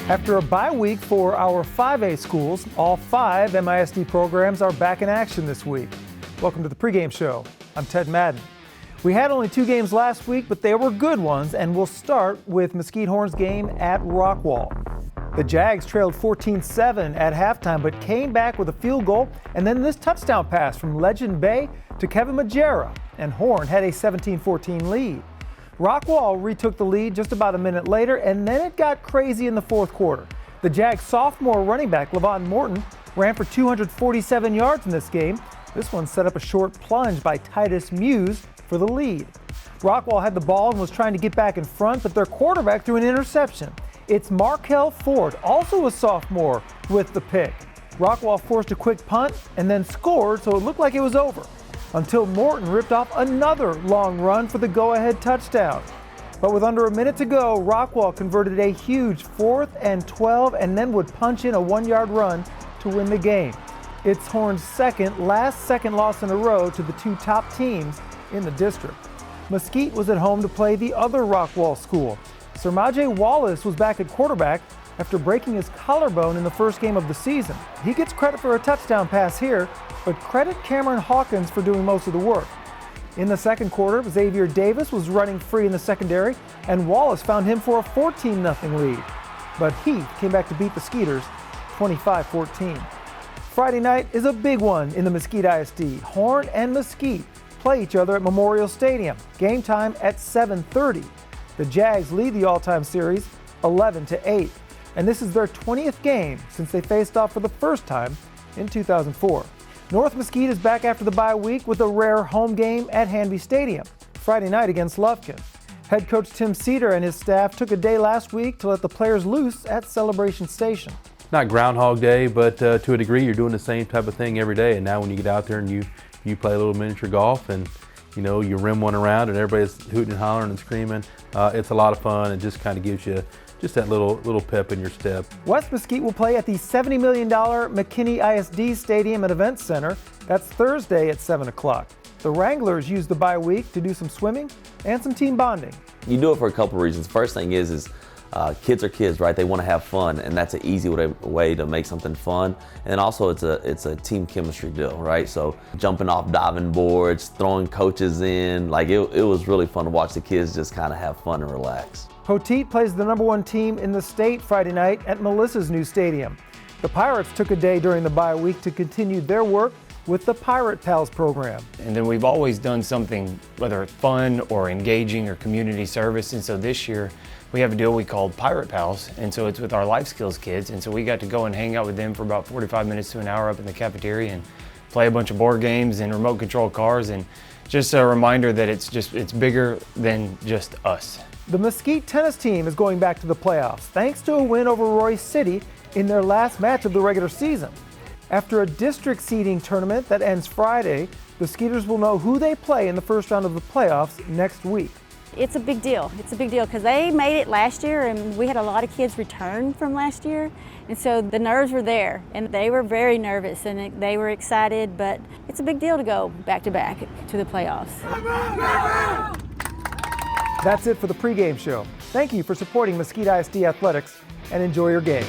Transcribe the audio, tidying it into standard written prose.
After a bye week for our 5A schools, all 5 MISD programs are back in action this week. Welcome to the pregame show. I'm Ted Madden. We had only 2 games last week, but they were good ones, and we'll start with Mesquite Horns' game at Rockwall. The Jags trailed 14-7 at halftime, but came back with a field goal and then this touchdown pass from Legend Bay to Kevin Majera, and Horn had a 17-14 lead. Rockwall retook the lead just about a minute later, and then it got crazy in the fourth quarter. The Jags sophomore running back Levon Morton ran for 247 yards in this game. This one set up a short plunge by Titus Muse for the lead. Rockwall had the ball and was trying to get back in front, but their quarterback threw an interception. It's Markel Ford, also a sophomore, with the pick. Rockwall forced a quick punt and then scored, so it looked like it was over, until Morton ripped off another long run for the go-ahead touchdown. But with under a minute to go, Rockwall converted a huge 4th and 12 and then would punch in a 1-yard run to win the game. It's Horn's last second loss in a row to the 2 top teams in the district. Mesquite was at home to play the other Rockwall school. Sermaje Wallace was back at quarterback after breaking his collarbone in the first game of the season. He gets credit for a touchdown pass here, but credit Cameron Hawkins for doing most of the work. In the second quarter, Xavier Davis was running free in the secondary, and Wallace found him for a 14-0 lead. But he came back to beat the Skeeters 25-14. Friday night is a big one in the Mesquite ISD. Horn and Mesquite play each other at Memorial Stadium. Game time at 7:30. The Jags lead the all-time series 11-8, and this is their 20th game since they faced off for the first time in 2004. North Mesquite is back after the bye week with a rare home game at Hanby Stadium, Friday night against Lufkin. Head coach Tim Cedar and his staff took a day last week to let the players loose at Celebration Station. Not Groundhog Day, but to a degree you're doing the same type of thing every day, and now when you get out there and you play a little miniature golf and you rim one around and everybody's hooting and hollering and screaming, it's a lot of fun and just kind of gives you just that little pep in your step. West Mesquite will play at the $70 million McKinney ISD Stadium and Event Center. That's Thursday at 7 o'clock. The Wranglers use the bye week to do some swimming and some team bonding. You do it for a couple of reasons. First thing is kids are kids, right? They want to have fun, and that's an easy way to make something fun. And also it's a team chemistry deal, right? So jumping off diving boards, throwing coaches in, like it was really fun to watch the kids just kind of have fun and relax. Poteet plays the #1 team in the state Friday night at Melissa's new stadium. The Pirates took a day during the bye week to continue their work with the Pirate Pals program. And then we've always done something, whether it's fun or engaging or community service. And so this year we have a deal we called Pirate Pals. And so it's with our life skills kids. And so we got to go and hang out with them for about 45 minutes to an hour up in the cafeteria and play a bunch of board games and remote control cars. And just a reminder that it's bigger than just us. The Mesquite tennis team is going back to the playoffs thanks to a win over Royce City in their last match of the regular season. After a district seeding tournament that ends Friday, the Skeeters will know who they play in the first round of the playoffs next week. It's a big deal. It's a big deal because they made it last year, and we had a lot of kids return from last year. And so the nerves were there, and they were very nervous, and they were excited, but it's a big deal to go back-to-back to the playoffs. That's it for the pregame show. Thank you for supporting Mesquite ISD Athletics, and enjoy your game.